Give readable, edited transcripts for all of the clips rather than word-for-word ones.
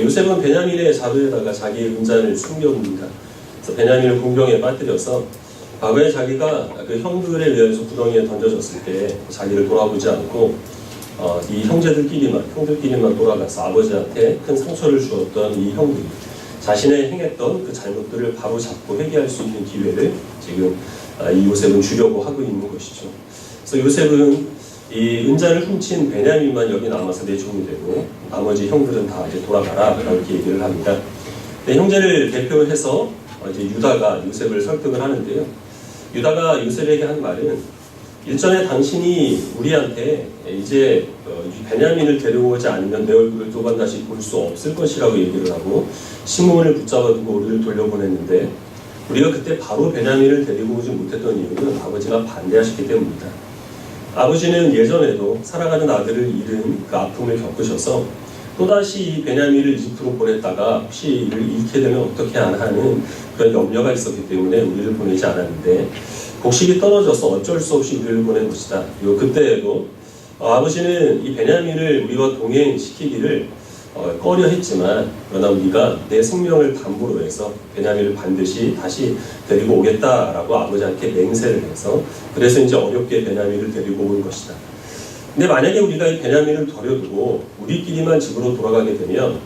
요셉은 베냐민의 자루에다가 자기의 은잔을 숨겨둡니다. 그래서 베냐민을 공경에 빠뜨려서 과거에 자기가 그 형들에 의해서 구덩이에 던져졌을 때 자기를 돌아보지 않고 이 형들끼리만 돌아가서 아버지한테 큰 상처를 주었던 이 형들이 자신의 행했던 그 잘못들을 바로 잡고 회개할 수 있는 기회를 지금 이 요셉은 주려고 하고 있는 것이죠. 그래서 요셉은 이 은잔을 훔친 베냐민만 여기 남아서 내 종이 되고 나머지 형들은 다 이제 돌아가라 이렇게 얘기를 합니다. 네, 형제를 대표해서 이제 유다가 요셉을 설득을 하는데요. 유다가 요셉에게 한 말은 일전에 당신이 우리한테 이제 베냐민을 데려오지 않으면 내 얼굴을 또 번 다시 볼 수 없을 것이라고 얘기를 하고 시므온을 붙잡아두고 우리를 돌려보냈는데 우리가 그때 바로 베냐민을 데리고 오지 못했던 이유는 아버지가 반대하셨기 때문이다. 아버지는 예전에도 사랑하는 아들을 잃은 그 아픔을 겪으셔서 또다시 이 베냐민을 이집트로 보냈다가 혹시 이를 잃게 되면 어떻게 하는 그런 염려가 있었기 때문에 우리를 보내지 않았는데 곡식이 떨어져서 어쩔 수 없이 우리를 보낸 것이다. 그리고 그때에도 아버지는 이 베냐민을 우리와 동행시키기를 꺼려 했지만 그러나 우리가 내 생명을 담보로 해서 베냐민을 반드시 다시 데리고 오겠다라고 아버지한테 맹세를 해서 그래서 이제 어렵게 베냐민을 데리고 온 것이다. 근데 만약에 우리가 이 베냐민을 버려두고 우리끼리만 집으로 돌아가게 되면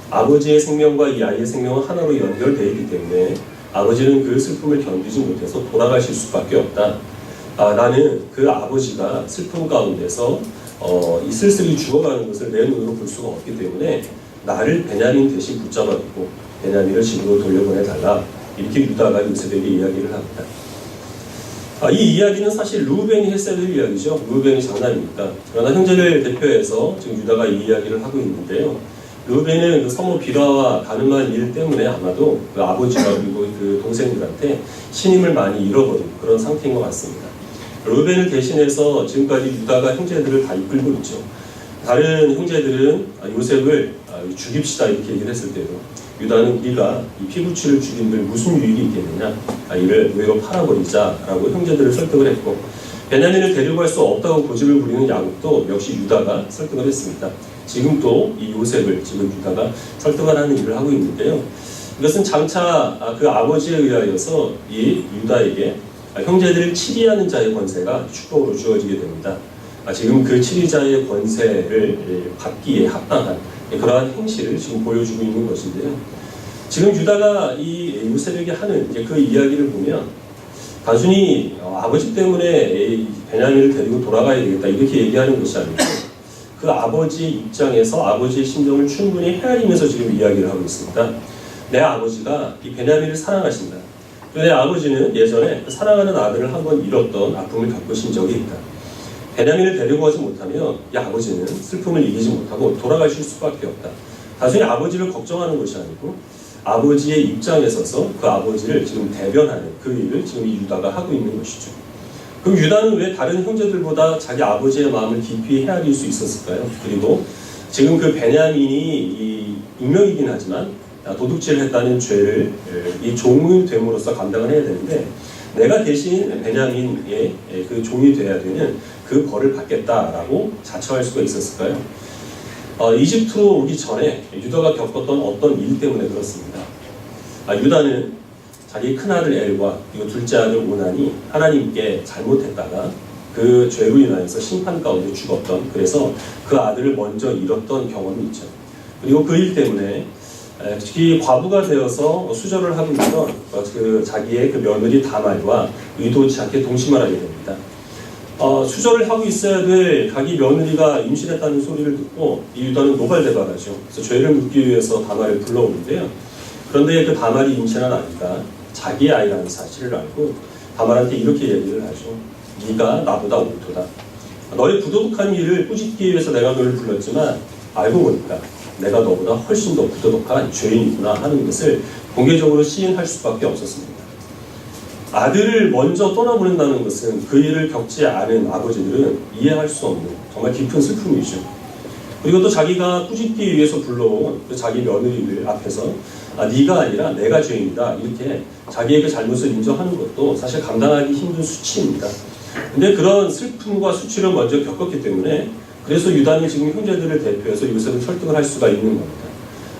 아버지의 생명과 이 아이의 생명은 하나로 연결되어 있기 때문에 아버지는 그 슬픔을 견디지 못해서 돌아가실 수밖에 없다. 나는 그 아버지가 슬픔 가운데서 이 쓸쓸히 죽어가는 것을 내 눈으로 볼 수가 없기 때문에 나를 베냐민 대신 붙잡아두고 베냐민을 집으로 돌려보내달라. 이렇게 유다가 요셉에게 이야기를 합니다. 이 이야기는 사실 루벤이 했어야 될 이야기죠. 루벤이 장남이니까. 그러나 형제를 대표해서 지금 유다가 이 이야기를 하고 있는데요. 루벤은 그 성모 비라와 가늠한 일 때문에 아마도 그 아버지와 그리고 그 동생들한테 신임을 많이 잃어버린 그런 상태인 것 같습니다. 루벤을 대신해서 지금까지 유다가 형제들을 다 이끌고 있죠. 다른 형제들은 요셉을 죽입시다 이렇게 얘기를 했을 때도 유다는 우리가 이 피부치를 죽인들 무슨 유익이 있겠느냐, 이를 의외로 팔아버리자라고 형제들을 설득을 했고 베냐민을 데리고 갈 수 없다고 고집을 부리는 야곱도 역시 유다가 설득을 했습니다. 지금 또 이 요셉을 지금 유다가 설득을 하는 일을 하고 있는데요. 이것은 장차 그 아버지에 의하여서 이 유다에게 형제들을 치리하는 자의 권세가 축복으로 주어지게 됩니다. 지금 그 치리자의 권세를 받기에 합당한 그러한 행실을 지금 보여주고 있는 것인데요. 지금 유다가 이 요셉에게 하는 그 이야기를 보면 단순히 아버지 때문에 베냐민을 데리고 돌아가야 되겠다 이렇게 얘기하는 것이 아니고 그 아버지의 입장에서 아버지의 심정을 충분히 헤아리면서 지금 이야기를 하고 있습니다. 내 아버지가 이 베냐민을 사랑하신다. 내 아버지는 예전에 사랑하는 아들을 한번 잃었던 아픔을 겪으신 적이 있다. 베냐민을 데리고 가지 못하면 이 아버지는 슬픔을 이기지 못하고 돌아가실 수밖에 없다. 단순히 아버지를 걱정하는 것이 아니고 아버지의 입장에 서서 그 아버지를 지금 대변하는 그 일을 지금 이 유다가 하고 있는 것이죠. 그럼 유다는 왜 다른 형제들보다 자기 아버지의 마음을 깊이 헤아릴 수 있었을까요? 그리고 지금 그 베냐민이 이 익명이긴 하지만 도둑질을 했다는 죄를 이 종이 됨으로써 감당을 해야 되는데 내가 대신 베냐민의 그 종이 되어야 되는 그 벌을 받겠다라고 자처할 수가 있었을까요? 이집트로 오기 전에 유다가 겪었던 어떤 일 때문에 그렇습니다. 유다는 자기 큰아들 엘과 그리고 둘째 아들 오난이 하나님께 잘못했다가 그 죄로 인하여서 심판 가운데 죽었던, 그래서 그 아들을 먼저 잃었던 경험이 있죠. 그리고 그 일 때문에 특히 과부가 되어서 수절을 하고 있던 그 자기의 그 며느리 다말과 의도치 않게 동침을 하게 됩니다. 수절을 하고 있어야 될 자기 며느리가 임신했다는 소리를 듣고 이 유다는 노발대발하죠. 그래서 죄를 묻기 위해서 다말을 불러오는데요. 그런데 그 다말이 임신한 아이가 자기의 아이라는 사실을 알고 다말한테 이렇게 얘기를 하죠. 네가 나보다 옳도다. 너의 부도덕한 일을 꾸짖기 위해서 내가 너를 불렀지만 알고 보니까 내가 너보다 훨씬 더 부도덕한 죄인이구나 하는 것을 공개적으로 시인할 수밖에 없었습니다. 아들을 먼저 떠나보낸다는 것은 그 일을 겪지 않은 아버지들은 이해할 수 없는 정말 깊은 슬픔이죠. 그리고 또 자기가 꾸짖기 위해서 불러온 그 자기 며느리를 앞에서 네가 아니라 내가 죄인이다 이렇게 자기의 그 잘못을 인정하는 것도 사실 감당하기 힘든 수치입니다. 근데 그런 슬픔과 수치를 먼저 겪었기 때문에 그래서 유다는 지금 형제들을 대표해서 요셉을 설득을 할 수가 있는 겁니다.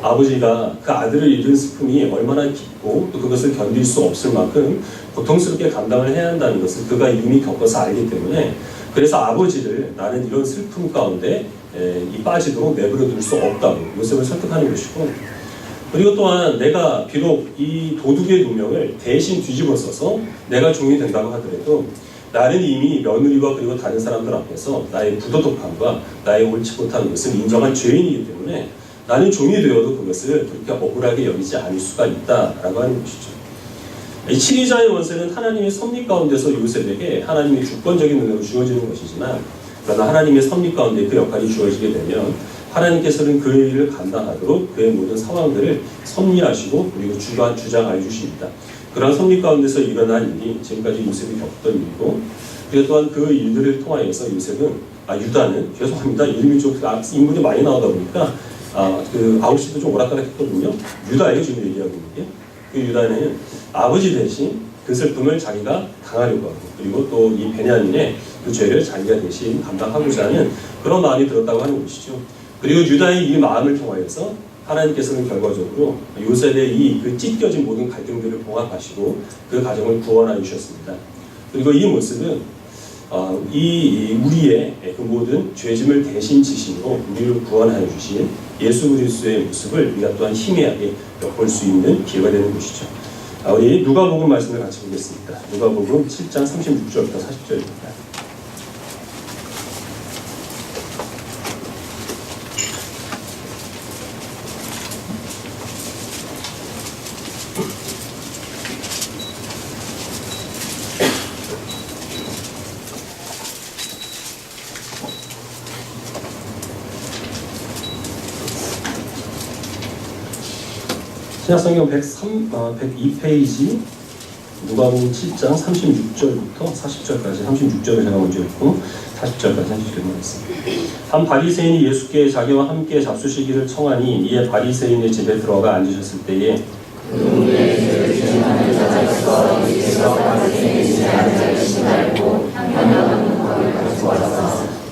아버지가 그 아들을 잃은 슬픔이 얼마나 깊고 또 그것을 견딜 수 없을 만큼 고통스럽게 감당을 해야 한다는 것을 그가 이미 겪어서 알기 때문에, 그래서 아버지를 나는 이런 슬픔 가운데 빠지도록 내버려 둘 수 없다고 요셉을 설득하는 것이고, 그리고 또한 내가 비록 이 도둑의 누명을 대신 뒤집어 써서 내가 종이 된다고 하더라도 나는 이미 며느리와 그리고 다른 사람들 앞에서 나의 부도덕함과 나의 옳지 못한 것을 인정한 죄인이기 때문에 나는 종이 되어도 그것을 그렇게 억울하게 여기지 않을 수가 있다라고 하는 것이죠. 이 치리자의 원세는 하나님의 섭리 가운데서 요셉에게 하나님의 주권적인 능력을 주어지는 것이지만, 그러나 하나님의 섭리 가운데 그 역할이 주어지게 되면 하나님께서는 그 일을 감당하도록 그의 모든 상황들을 섭리하시고 그리고 주장해 주십니다. 그러한 섭리 가운데서 일어난 일이 지금까지 요셉이 겪었던 일이고, 그리고 또한 그 일들을 통하여서 요셉은 유다는, 죄송합니다, 이름이 좀 인물이 많이 나오다 보니까 그 9시도 좀 오락가락했거든요. 유다예요, 지금 얘기하고 있는 게. 그 유다는 아버지 대신 그 슬픔을 자기가 당하려고 하고, 그리고 또 이 베냐민의 그 죄를 자기가 대신 감당하고자 하는 그런 마음이 들었다고 하는 것이죠. 그리고 유다의 이 마음을 통하여서 하나님께서는 결과적으로 요셉의 이 그 찢겨진 모든 갈등들을 봉합하시고 그 가정을 구원하여 주셨습니다. 그리고 이 모습은 우리의 그 모든 죄짐을 대신 지심으로 우리를 구원하여 주신 예수 그리스도의 모습을 우리가 또한 희미하게 엿볼 수 있는 기회가 되는 것이죠. 우리 누가복음 말씀을 같이 보겠습니다. 누가복음 7장 36절부터 40절입니다. 신약성경 102페이지 누가복음 7장 36절부터 40절까지, 36절을 제가 먼저 읽고 40절까지 읽겠습니다. 한 바리새인이 예수께 자기와 함께 잡수시기를 청하니 이에 바리새인의 집에 들어가 앉으셨을 때에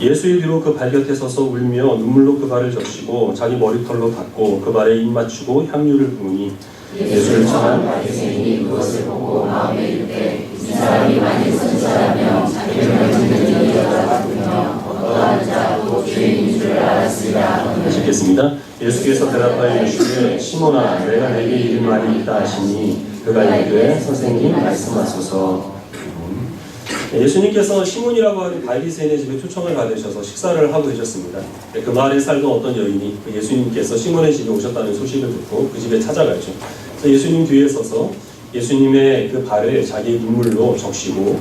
예수의 뒤로 그 발 곁에 서서 울며 눈물로 그 발을 적시고 자기 머리털로 닦고 그 발에 입 맞추고 향유를 부으니 예수를 청한 바리새인이 그것을 보고 마음에 이르되 이 사람이 만일 선지자라면 자기를 만지는 일이 여자같으며 어떠한 자도 죄인인 줄 알았으리라. 다시 읽겠습니다. 예수께서 대답하여 이르시되 시몬아 내가 내게 이를 말이 있다 하시니 그가 이르되 선생님 말씀하소서. 예수님께서 시몬이라고 하는 바리새인의 집에 초청을 받으셔서 식사를 하고 계셨습니다. 그 마을에 살던 어떤 여인이 예수님께서 시몬의 집에 오셨다는 소식을 듣고 그 집에 찾아가죠. 그래서 예수님 뒤에 서서 예수님의 그 발을 자기의 눈물로 적시고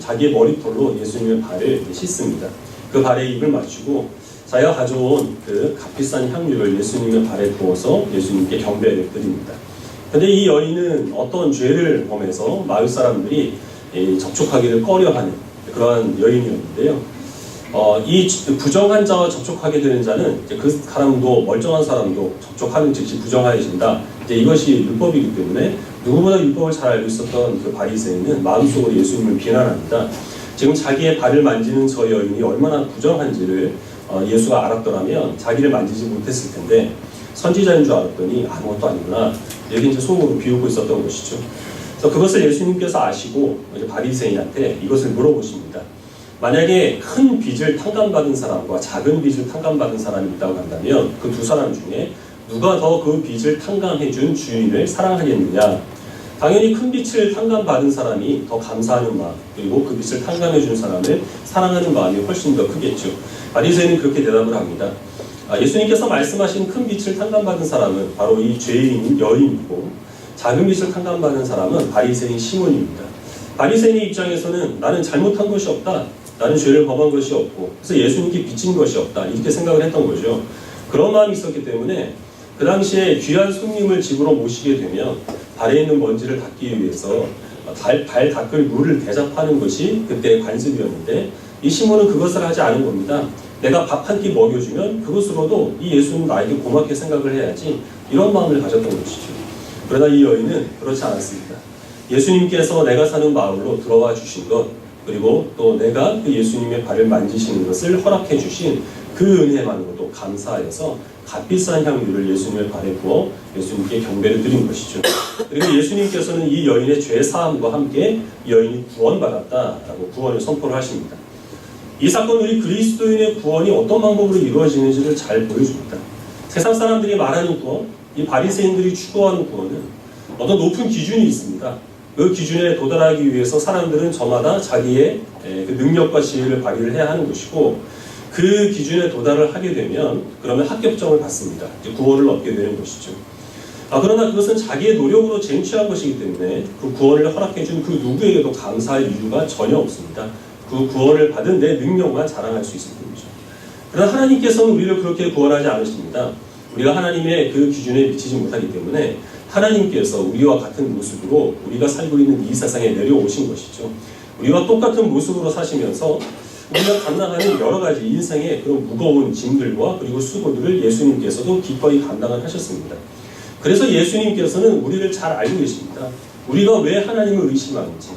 자기의 머리털로 예수님의 발을 씻습니다. 그 발에 입을 맞추고 자기가 가져온 그 값비싼 향유를 예수님의 발에 부어서 예수님께 경배를 드립니다. 그런데 이 여인은 어떤 죄를 범해서 마을 사람들이 접촉하기를 꺼려하는 그러한 여인이었는데요. 이 부정한 자와 접촉하게 되는 자는 이제 그 사람도, 멀쩡한 사람도 접촉하는 즉시 부정하여진다. 이것이 율법이기 때문에 누구보다 율법을 잘 알고 있었던 그 바리새인은 마음속으로 예수님을 비난합니다. 지금 자기의 발을 만지는 저 여인이 얼마나 부정한지를 예수가 알았더라면 자기를 만지지 못했을 텐데 선지자인 줄 알았더니 아무것도 아니구나. 여기 이제 속으로 비웃고 있었던 것이죠. 그래서 그것을 예수님께서 아시고 바리새인한테 이것을 물어보십니다. 만약에 큰 빚을 탕감받은 사람과 작은 빚을 탕감받은 사람이 있다고 한다면 그 두 사람 중에 누가 더 그 빚을 탕감해준 주인을 사랑하겠느냐? 당연히 큰 빚을 탕감받은 사람이 더 감사하는 마음, 그리고 그 빚을 탕감해준 사람을 사랑하는 마음이 훨씬 더 크겠죠. 바리새인은 그렇게 대답을 합니다. 예수님께서 말씀하신 큰 빚을 탕감받은 사람은 바로 이 죄인 여인이고, 작은 빚을 탕감받은 사람은 바리새인 시몬입니다. 바리새인의 입장에서는 나는 잘못한 것이 없다, 나는 죄를 범한 것이 없고, 그래서 예수님께 빚진 것이 없다, 이렇게 생각을 했던 거죠. 그런 마음이 있었기 때문에 그 당시에 귀한 손님을 집으로 모시게 되면 발에 있는 먼지를 닦기 위해서 발 닦을 물을 대접하는 것이 그때의 관습이었는데, 이 시몬은 그것을 하지 않은 겁니다. 내가 밥 한 끼 먹여주면 그것으로도 이 예수는 나에게 고맙게 생각을 해야지, 이런 마음을 가졌던 것이죠. 그러나 이 여인은 그렇지 않았습니다. 예수님께서 내가 사는 마을로 들어와 주신 것, 그리고 또 내가 그 예수님의 발을 만지시는 것을 허락해 주신 그 은혜만으로도 감사하여서 값비싼 향유를 예수님의 발에 부어 예수님께 경배를 드린 것이죠. 그리고 예수님께서는 이 여인의 죄 사함과 함께 여인이 구원받았다라고 구원을 선포를 하십니다. 이 사건은 우리 그리스도인의 구원이 어떤 방법으로 이루어지는지를 잘 보여줍니다. 세상 사람들이 말하는 구원, 이 바리새인들이 추구하는 구원은 어떤 높은 기준이 있습니다. 그 기준에 도달하기 위해서 사람들은 저마다 자기의 그 능력과 지혜를 발휘를 해야 하는 것이고, 그 기준에 도달을 하게 되면 그러면 합격점을 받습니다. 이제 구원을 얻게 되는 것이죠. 그러나 그것은 자기의 노력으로 쟁취한 것이기 때문에 그 구원을 허락해준 그 누구에게도 감사할 이유가 전혀 없습니다. 그 구원을 받은 내 능력만 자랑할 수 있을 뿐이죠. 그러나 하나님께서는 우리를 그렇게 구원하지 않으십니다. 우리가 하나님의 그 기준에 미치지 못하기 때문에 하나님께서 우리와 같은 모습으로 우리가 살고 있는 이 세상에 내려오신 것이죠. 우리와 똑같은 모습으로 사시면서 우리가 감당하는 여러 가지 인생의 그런 무거운 짐들과 그리고 수고들을 예수님께서도 기꺼이 감당을 하셨습니다. 그래서 예수님께서는 우리를 잘 알고 계십니다. 우리가 왜 하나님을 의심하는지,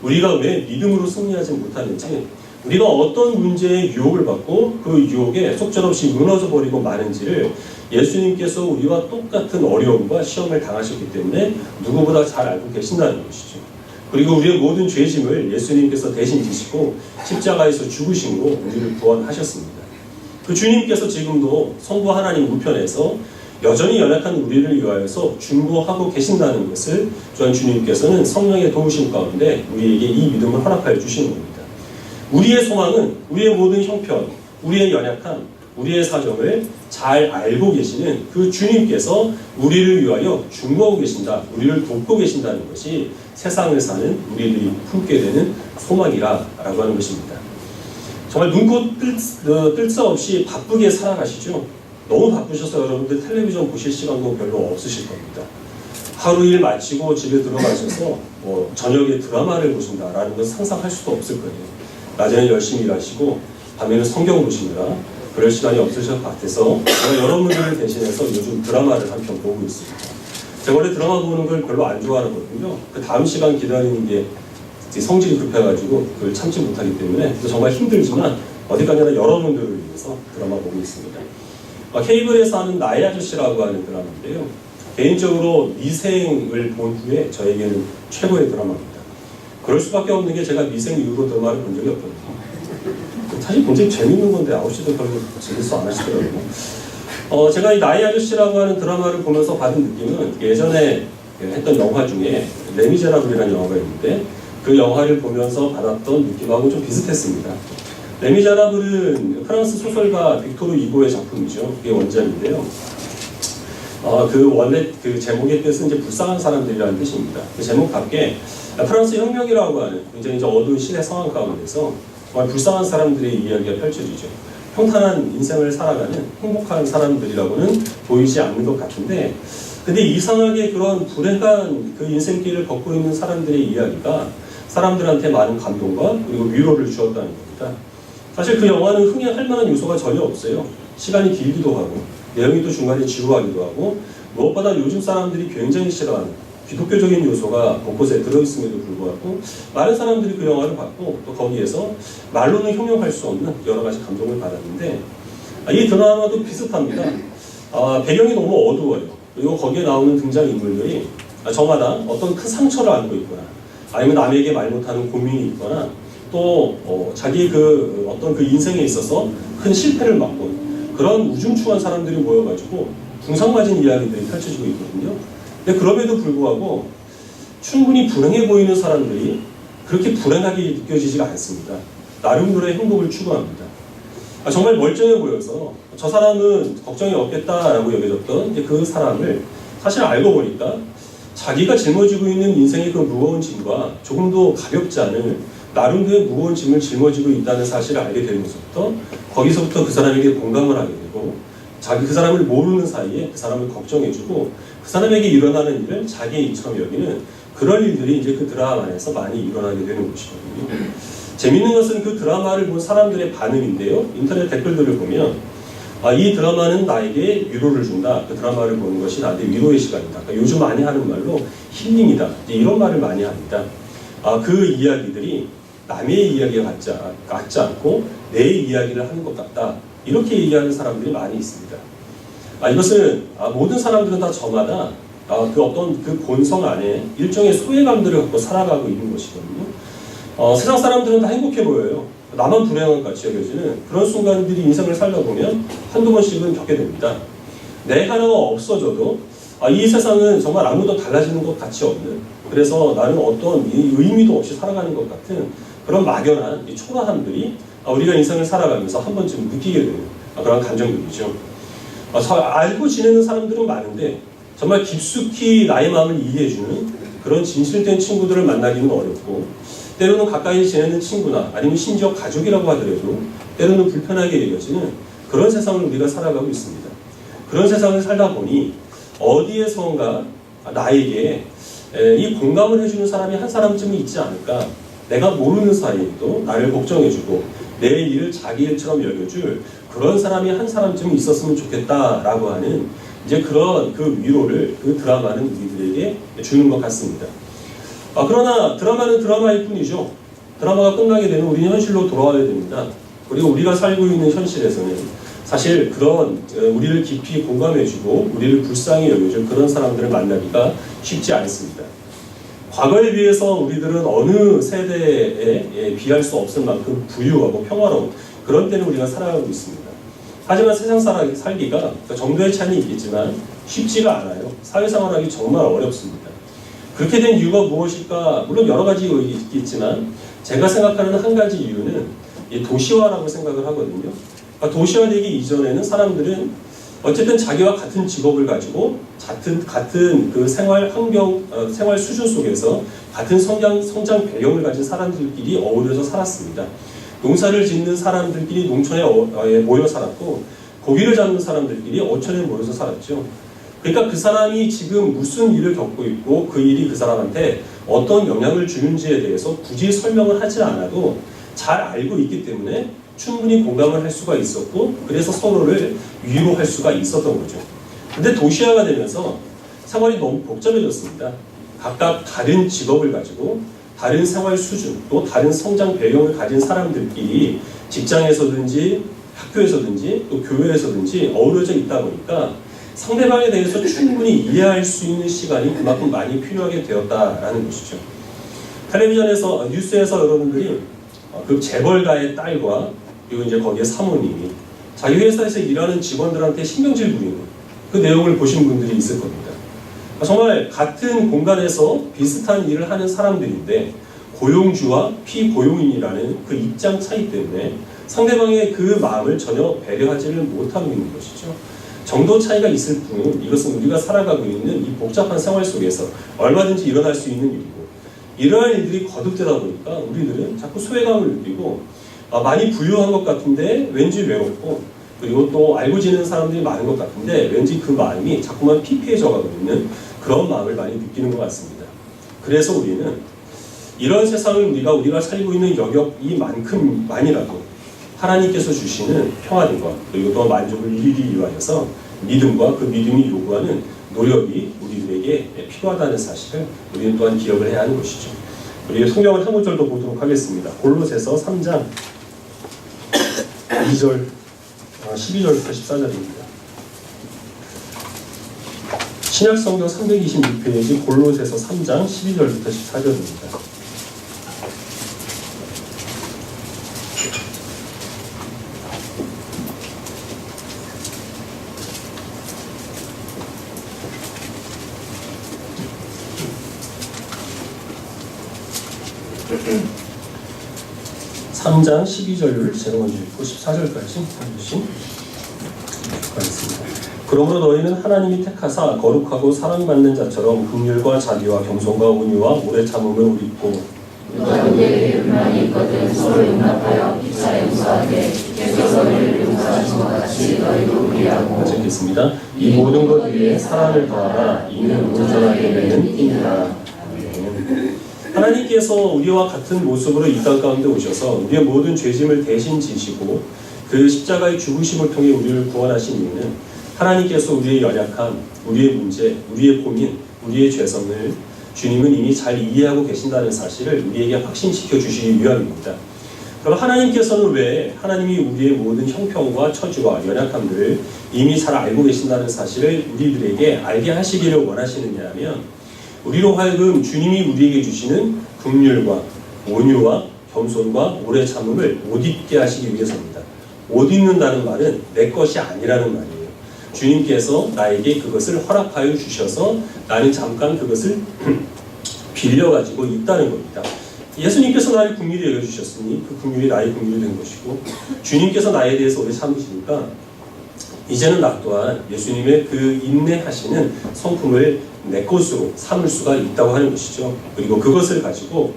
우리가 왜 믿음으로 승리하지 못하는지, 우리가 어떤 문제에 유혹을 받고 그 유혹에 속절없이 무너져 버리고 마는지를 예수님께서 우리와 똑같은 어려움과 시험을 당하셨기 때문에 누구보다 잘 알고 계신다는 것이죠. 그리고 우리의 모든 죄짐을 예수님께서 대신 지시고 십자가에서 죽으심으로 우리를 구원하셨습니다. 그 주님께서 지금도 성부 하나님 우편에서 여전히 연약한 우리를 위하여서 중보하고 계신다는 것을 또한 주님께서는 성령의 도우심 가운데 우리에게 이 믿음을 허락하여 주시는 겁니다. 우리의 소망은 우리의 모든 형편, 우리의 연약함, 우리의 사정을 잘 알고 계시는 그 주님께서 우리를 위하여 중보하고 계신다, 우리를 돕고 계신다는 것이 세상을 사는 우리들이 품게 되는 소망이라고 하는 것입니다. 정말 눈코 뜰 새 없이 바쁘게 살아가시죠. 너무 바쁘셔서 여러분들 텔레비전 보실 시간도 별로 없으실 겁니다. 하루 일 마치고 집에 들어가셔서 저녁에 드라마를 보신다라는 건 상상할 수도 없을 거예요. 낮에는 열심히 일하시고 밤에는 성경 보시느라 그럴 시간이 없으실 것 같아서 제가 여러분들을 대신해서 요즘 드라마를 한 편 보고 있습니다. 제가 원래 드라마 보는 걸 별로 안 좋아하거든요. 그 다음 시간 기다리는 게 성질이 급해가지고 그걸 참지 못하기 때문에 정말 힘들지만 어디 가냐나 여러분들을 위해서 드라마 보고 있습니다. 케이블에서 하는 나의 아저씨라고 하는 드라마인데요. 개인적으로 미생을 본 후에 저에게는 최고의 드라마입니다. 그럴 수밖에 없는 게 제가 미생 이후로 드라마를 본 적이 없거든요. 사실 굉장히 재밌는 건데 아저씨도 별로 재밌어 안 하시더라고요. 제가 이 나의 아저씨라고 하는 드라마를 보면서 받은 느낌은 예전에 했던 영화 중에 레미제라블이라는 영화가 있는데 그 영화를 보면서 받았던 느낌하고 좀 비슷했습니다. 레미제라블은 프랑스 소설가 빅토르 이고의 작품이죠. 그게 원작인데요. 그 원래 그 제목의 뜻은 이제 불쌍한 사람들이라는 뜻입니다. 그 제목답게 프랑스 혁명이라고 하는 굉장히 이제 어두운 시대 상황 가운데서 정말 불쌍한 사람들의 이야기가 펼쳐지죠. 평탄한 인생을 살아가는 행복한 사람들이라고는 보이지 않는 것 같은데, 근데 이상하게 그런 불행한 그 인생길을 걷고 있는 사람들의 이야기가 사람들한테 많은 감동과 그리고 위로를 주었다는 겁니다. 사실 그 영화는 흥행할 만한 요소가 전혀 없어요. 시간이 길기도 하고 내용이 또 중간에 지루하기도 하고 무엇보다 요즘 사람들이 굉장히 싫어하는 기독교적인 요소가 곳곳에 들어있음에도 불구하고 많은 사람들이 그 영화를 봤고 또 거기에서 말로는 형용할 수 없는 여러 가지 감동을 받았는데, 이 드라마도 비슷합니다. 배경이 너무 어두워요. 그리고 거기에 나오는 등장인물들이 저마다 어떤 큰 상처를 안고 있거나 아니면 남에게 말 못하는 고민이 있거나 또 자기 그 어떤 그 인생에 있어서 큰 실패를 맛본 그런 우중충한 사람들이 모여가지고 궁상맞은 이야기들이 펼쳐지고 있거든요. 근데 그럼에도 불구하고 충분히 불행해 보이는 사람들이 그렇게 불행하게 느껴지지가 않습니다. 나름대로의 행복을 추구합니다. 정말 멀쩡해 보여서 저 사람은 걱정이 없겠다라고 여겨졌던 그 사람을 사실 알고 보니까 자기가 짊어지고 있는 인생의 그 무거운 짐과 조금도 가볍지 않은 나름대로의 무거운 짐을 짊어지고 있다는 사실을 알게 되면서부터 거기서부터 그 사람에게 공감을 하게 되고 그 사람을 모르는 사이에 그 사람을 걱정해주고 그 사람에게 일어나는 일을 자기의 일처럼 여기는 그런 일들이 이제 그 드라마 안에서 많이 일어나게 되는 것이거든요. 재밌는 것은 그 드라마를 본 사람들의 반응인데요. 인터넷 댓글들을 보면 이 드라마는 나에게 위로를 준다. 그 드라마를 보는 것이 나한테 위로의 시간이다. 그러니까 요즘 많이 하는 말로 힐링이다. 이런 말을 많이 합니다. 그 이야기들이 남의 이야기가 같지 않고 내 이야기를 하는 것 같다 이렇게 얘기하는 사람들이 많이 있습니다. 이것은 모든 사람들은 다 저마다 그 어떤 그 본성 안에 일종의 소외감들을 갖고 살아가고 있는 것이거든요. 세상 사람들은 다 행복해 보여요. 나만 불행한 것 같이 여겨지는 그런 순간들이 인생을 살다 보면 한두 번씩은 겪게 됩니다. 내 하나가 없어져도 이 세상은 정말 아무도 달라지는 것 같이 없는, 그래서 나는 어떤 의미도 없이 살아가는 것 같은 그런 막연한 이 초라함들이 우리가 인생을 살아가면서 한 번쯤 느끼게 되는 그런 감정들이죠. 알고 지내는 사람들은 많은데 정말 깊숙이 나의 마음을 이해해주는 그런 진실된 친구들을 만나기는 어렵고, 때로는 가까이 지내는 친구나 아니면 심지어 가족이라고 하더라도 때로는 불편하게 여겨지는 그런 세상을 우리가 살아가고 있습니다. 그런 세상을 살다 보니 어디에선가 나에게 이 공감을 해주는 사람이 한 사람쯤은 있지 않을까, 내가 모르는 사이에도 나를 걱정해주고 내 일을 자기 일처럼 여겨줄 그런 사람이 한 사람쯤 있었으면 좋겠다라고 하는 이제 그런 그 위로를 그 드라마는 우리들에게 주는 것 같습니다. 그러나 드라마는 드라마일 뿐이죠. 드라마가 끝나게 되면 우리는 현실로 돌아와야 됩니다. 그리고 우리가 살고 있는 현실에서는 사실 그런 우리를 깊이 공감해주고 우리를 불쌍히 여겨줄 그런 사람들을 만나기가 쉽지 않습니다. 과거에 비해서 우리들은 어느 세대에 비할 수 없을 만큼 부유하고 평화로운 그런 때는 우리가 살아가고 있습니다. 하지만 세상 살기가 정도의 차이는 있겠지만 쉽지가 않아요. 사회생활하기 정말 어렵습니다. 그렇게 된 이유가 무엇일까? 물론 여러 가지 있겠지만 제가 생각하는 한 가지 이유는 도시화라고 생각을 하거든요. 도시화되기 이전에는 사람들은 어쨌든 자기와 같은 직업을 가지고 같은 그 생활 환경, 생활 수준 속에서 같은 성장 배경을 가진 사람들끼리 어우러져 살았습니다. 농사를 짓는 사람들끼리 농촌에 모여 살았고, 고기를 잡는 사람들끼리 어촌에 모여서 살았죠. 그러니까 그 사람이 지금 무슨 일을 겪고 있고 그 일이 그 사람한테 어떤 영향을 주는지에 대해서 굳이 설명을 하지 않아도 잘 알고 있기 때문에 충분히 공감을 할 수가 있었고, 그래서 서로를 위로할 수가 있었던 거죠. 근데 도시화가 되면서 생활이 너무 복잡해졌습니다. 각각 다른 직업을 가지고 다른 생활 수준, 또 다른 성장 배경을 가진 사람들끼리 직장에서든지 학교에서든지 또 교회에서든지 어우러져 있다 보니까 상대방에 대해서 충분히 이해할 수 있는 시간이 그만큼 많이 필요하게 되었다라는 것이죠. 텔레비전에서, 뉴스에서 여러분들이 그 재벌가의 딸과 그리고 이제 거기에 사모님이 자기 회사에서 일하는 직원들한테 신경질 부리는 그 내용을 보신 분들이 있을 겁니다. 정말 같은 공간에서 비슷한 일을 하는 사람들인데 고용주와 피고용인이라는 그 입장 차이 때문에 상대방의 그 마음을 전혀 배려하지를 못하고 있는 것이죠. 정도 차이가 있을 뿐 이것은 우리가 살아가고 있는 이 복잡한 생활 속에서 얼마든지 일어날 수 있는 일이고, 이러한 일들이 거듭되다 보니까 우리들은 자꾸 소외감을 느끼고 많이 부유한 것 같은데 왠지 외롭고, 그리고 또 알고 지내는 사람들이 많은 것 같은데 왠지 그 마음이 자꾸만 피폐해져 가고 있는 그런 마음을 많이 느끼는 것 같습니다. 그래서 우리는 이런 세상을 우리가 살고 있는 영역이만큼만이라도 하나님께서 주시는 평안과 그리고 또 만족을 이루기 위하여서 믿음과 그 믿음이 요구하는 노력이 우리들에게 필요하다는 사실을 우리는 또한 기억을 해야 하는 것이죠. 우리 성경을 한 구절 더 보도록 하겠습니다. 골로새서 3장 2절 12절부터 14절입니다. 신약성경 326페이지 골로새서 3장 12절부터 14절입니다. 삼 장 12절을 제가 먼저 읽고 14절까지 해주신 하겠습니다. 그러므로 너희는 하나님이 택하사 거룩하고 사랑받는 자처럼 긍휼과 자비와 겸손과 온유와 오래 참음을 우리고 너희에게 불만이 있거든 서로 용납하여 피차 용서하되 주께서 너희를 용서하신 것 같이 너희도 그리하고. 같이 읽겠습니다. 이 모든 것 위에 사랑을 더하라. 이는 온전하게 되는 힘이라. 하나님께서 우리와 같은 모습으로 이 땅 가운데 오셔서 우리의 모든 죄짐을 대신 지시고 그 십자가의 죽으심을 통해 우리를 구원하신 이유는 하나님께서 우리의 연약함, 우리의 문제, 우리의 고민, 우리의 죄성을 주님은 이미 잘 이해하고 계신다는 사실을 우리에게 확신시켜 주시기 위함입니다. 그럼 하나님께서는 왜 하나님이 우리의 모든 형편과 처지와 연약함들을 이미 잘 알고 계신다는 사실을 우리들에게 알게 하시기를 원하시느냐 하면 우리로 하여금 주님이 우리에게 주시는 긍휼과 온유와 겸손과 오래 참음을 못 잊게 하시기 위해서입니다. 못 잊는다는 말은 내 것이 아니라는 말이에요. 주님께서 나에게 그것을 허락하여 주셔서 나는 잠깐 그것을 빌려가지고 있다는 겁니다. 예수님께서 나를 긍휼히 여겨주셨으니 그 긍휼이 나의 긍휼이 된 것이고 주님께서 나에 대해서 오래 참으시니까 이제는 나 또한 예수님의 그 인내하시는 성품을 내 것으로 삼을 수가 있다고 하는 것이죠. 그리고 그것을 가지고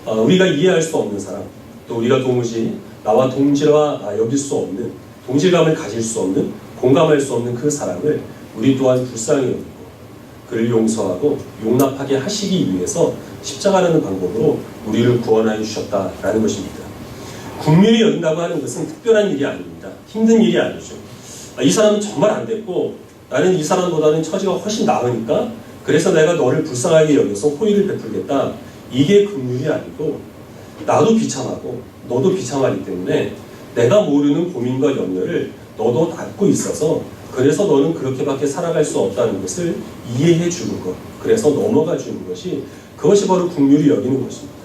우리가 이해할 수 없는 사람, 또 우리가 도무지 나와 동질화 여길 수 없는, 동질감을 가질 수 없는, 공감할 수 없는 그 사람을 우리 또한 불쌍히 여기고 그를 용서하고 용납하게 하시기 위해서 십자가라는 방법으로 우리를 구원하여 주셨다라는 것입니다. 긍휼히 여긴다고 하는 것은 특별한 일이 아닙니다. 힘든 일이 아니죠. 이 사람은 정말 안 됐고 나는 이 사람보다는 처지가 훨씬 나으니까 그래서 내가 너를 불쌍하게 여겨서 호의를 베풀겠다. 이게 긍휼이 아니고 나도 비참하고 너도 비참하기 때문에 내가 모르는 고민과 염려를 너도 안고 있어서 그래서 너는 그렇게밖에 살아갈 수 없다는 것을 이해해 주는 것, 그래서 넘어가 주는 것이 그것이 바로 긍휼히 여기는 것입니다.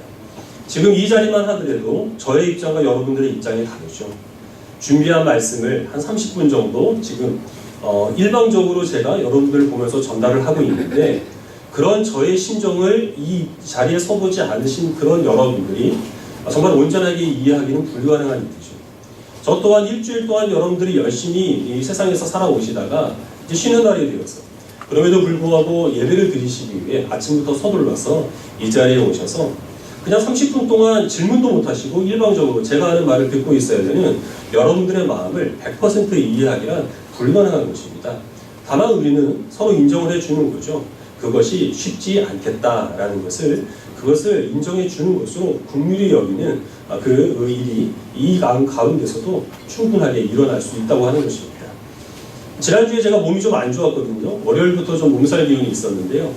지금 이 자리만 하더라도 저의 입장과 여러분들의 입장이 다르죠. 준비한 말씀을 한 30분 정도 지금 일방적으로 제가 여러분들을 보면서 전달을 하고 있는데 그런 저의 심정을 이 자리에 서보지 않으신 그런 여러분들이 정말 온전하게 이해하기는 불가능한 일이죠. 저 또한 일주일 동안 여러분들이 열심히 이 세상에서 살아오시다가 이제 쉬는 날이 되어서 그럼에도 불구하고 예배를 드리시기 위해 아침부터 서둘러서 이 자리에 오셔서 그냥 30분 동안 질문도 못하시고 일방적으로 제가 하는 말을 듣고 있어야 되는 여러분들의 마음을 100% 이해하기란 불가능한 것입니다. 다만 우리는 서로 인정을 해주는 거죠. 그것이 쉽지 않겠다라는 것을 그것을 인정해 주는 것으로 긍휼히 여기는 그 일이 이 가운데서도 충분하게 일어날 수 있다고 하는 것입니다. 지난주에 제가 몸이 좀 안 좋았거든요. 월요일부터 좀 몸살 기운이 있었는데요.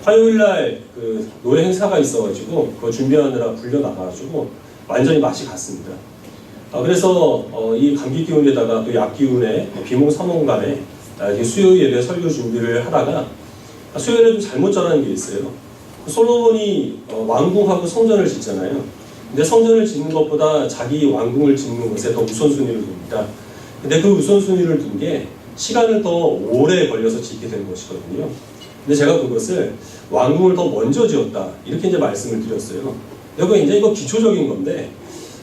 화요일날 그 노래 행사가 있어가지고 그거 준비하느라 불려 나가가지고 완전히 맛이 갔습니다. 그래서 이 감기 기운에다가 또 약 기운에 비몽사몽간에 수요 예배 설교 준비를 하다가 수요일에 좀 잘못 전하는 게 있어요. 솔로몬이 왕궁하고 성전을 짓잖아요. 근데 성전을 짓는 것보다 자기 왕궁을 짓는 것에 더 우선순위를 둡니다. 근데 그 우선순위를 둔 게 시간을 더 오래 걸려서 짓게 된 것이거든요. 근데 제가 그것을 왕궁을 더 먼저 지었다 이렇게 이제 말씀을 드렸어요. 여기 이제 이거 기초적인 건데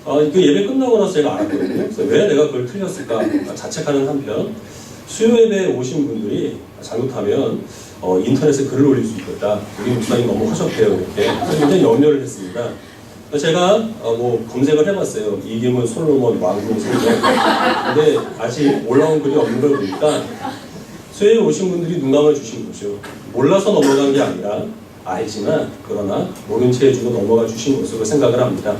그 예배 끝나고 나서 제가 알았거든요. 그래서 왜 내가 그걸 틀렸을까 자책하는 한편 수요 예배에 오신 분들이 잘못하면 인터넷에 글을 올릴 수 있겠다. 우리 목사님 너무 허접해요 이렇게. 그래서 굉장히 염려를 했습니다. 제가 뭐 검색을 해봤어요. 이김은 솔로몬 왕궁 성전. 근데 아직 올라온 글이 없는 걸 보니까 수요에 오신 분들이 눈 감아주신 거죠. 몰라서 넘어간 게 아니라 알지만 그러나 모른 채 해주고 넘어가 주신 것으로 생각을 합니다.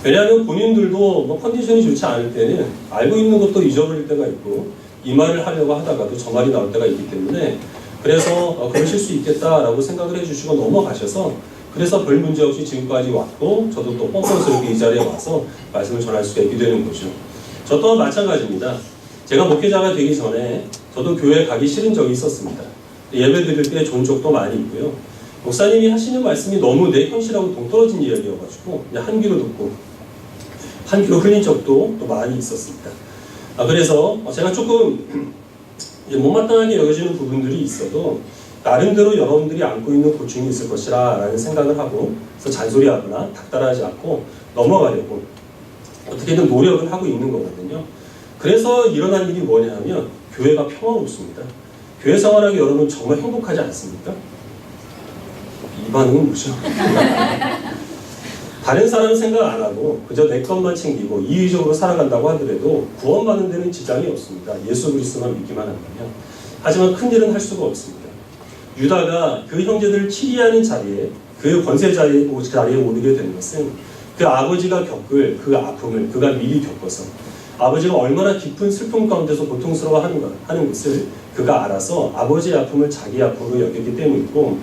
왜냐하면 본인들도 뭐 컨디션이 좋지 않을 때는 알고 있는 것도 잊어버릴 때가 있고 이 말을 하려고 하다가도 저 말이 나올 때가 있기 때문에 그래서 그러실 수 있겠다라고 생각을 해주시고 넘어가셔서 그래서 별 문제 없이 지금까지 왔고 저도 또 뻔뻔스럽게 이 자리에 와서 말씀을 전할 수가 있게 되는 거죠. 저 또한 마찬가지입니다. 제가 목회자가 되기 전에 저도 교회 가기 싫은 적이 있었습니다. 예배 드릴 때 좋은 적도 많이 있고요. 목사님이 하시는 말씀이 너무 내 현실하고 동떨어진 이야기여가지고 그냥 한 귀로 듣고 한 귀로 흘린 적도 또 많이 있었습니다. 그래서 제가 조금 못마땅하게 여겨지는 부분들이 있어도 나름대로 여러분들이 안고 있는 고충이 있을 것이라 라는 생각을 하고 그래서 잔소리하거나 닥달하지 않고 넘어가려고 어떻게든 노력을 하고 있는 거거든요. 그래서 일어난 일이 뭐냐 하면 교회가 평화롭습니다. 교회 생활하기 여러분 정말 행복하지 않습니까? 이 반응은 뭐죠? 다른 사람 생각 안 하고 그저 내 것만 챙기고 이의적으로 살아간다고 하더라도 구원받는 데는 지장이 없습니다. 예수 그리스도만 믿기만 한다면. 하지만 큰일은 할 수가 없습니다. 유다가 그 형제들을 치리하는 자리에 그 권세 자리에 오르게 된 것은 그 아버지가 겪을 그 아픔을 그가 미리 겪어서 아버지가 얼마나 깊은 슬픔 가운데서 고통스러워하는 것을 그가 알아서 아버지의 아픔을 자기 아픔으로 여겼기 때문이고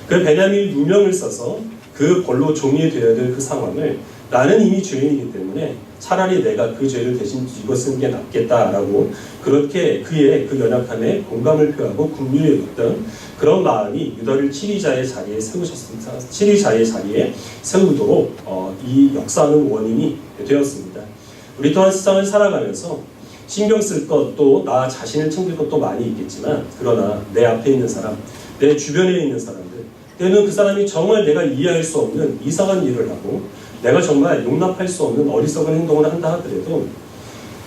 그 베냐민 누명을 써서 그 벌로 종이 되어야 될 그 상황을 나는 이미 죄인이기 때문에 차라리 내가 그 죄를 대신 지고 쓰는 게 낫겠다라고 그렇게 그의 그 연약함에 공감을 표하고 긍휼히 여겼던 그런 마음이 유다를 치리자의 자리에 세우셨습니다. 치리자의 자리에 세우도록 이 역사하는 원인이 되었습니다. 우리 또한 세상을 살아가면서 신경 쓸 것도 나 자신을 챙길 것도 많이 있겠지만 그러나 내 앞에 있는 사람, 내 주변에 있는 사람들 때는 그 사람이 정말 내가 이해할 수 없는 이상한 일을 하고 내가 정말 용납할 수 없는 어리석은 행동을 한다 하더라도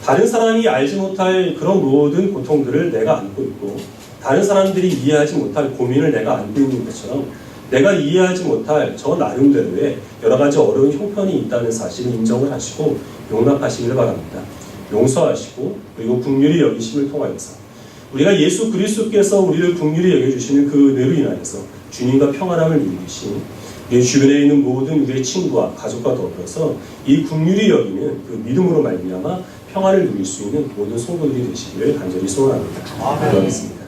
다른 사람이 알지 못할 그런 모든 고통들을 내가 안고 있고 다른 사람들이 이해하지 못할 고민을 내가 안고 있는 것처럼 내가 이해하지 못할 저 나름대로의 여러 가지 어려운 형편이 있다는 사실을 인정을 하시고 용납하시길 바랍니다. 용서하시고 그리고 긍휼히 여기심을 통하여서 우리가 예수 그리스도께서 우리를 긍휼히 여겨주시는 그 은혜로 인하여서 주님과 평안함을 누리신 우리 주변에 있는 모든 우리의 친구와 가족과 더불어서 이 긍휼히 여기는 그 믿음으로 말미암아 평안을 누릴 수 있는 모든 성도들이 되시기를 간절히 소원합니다. 기도하겠습니다.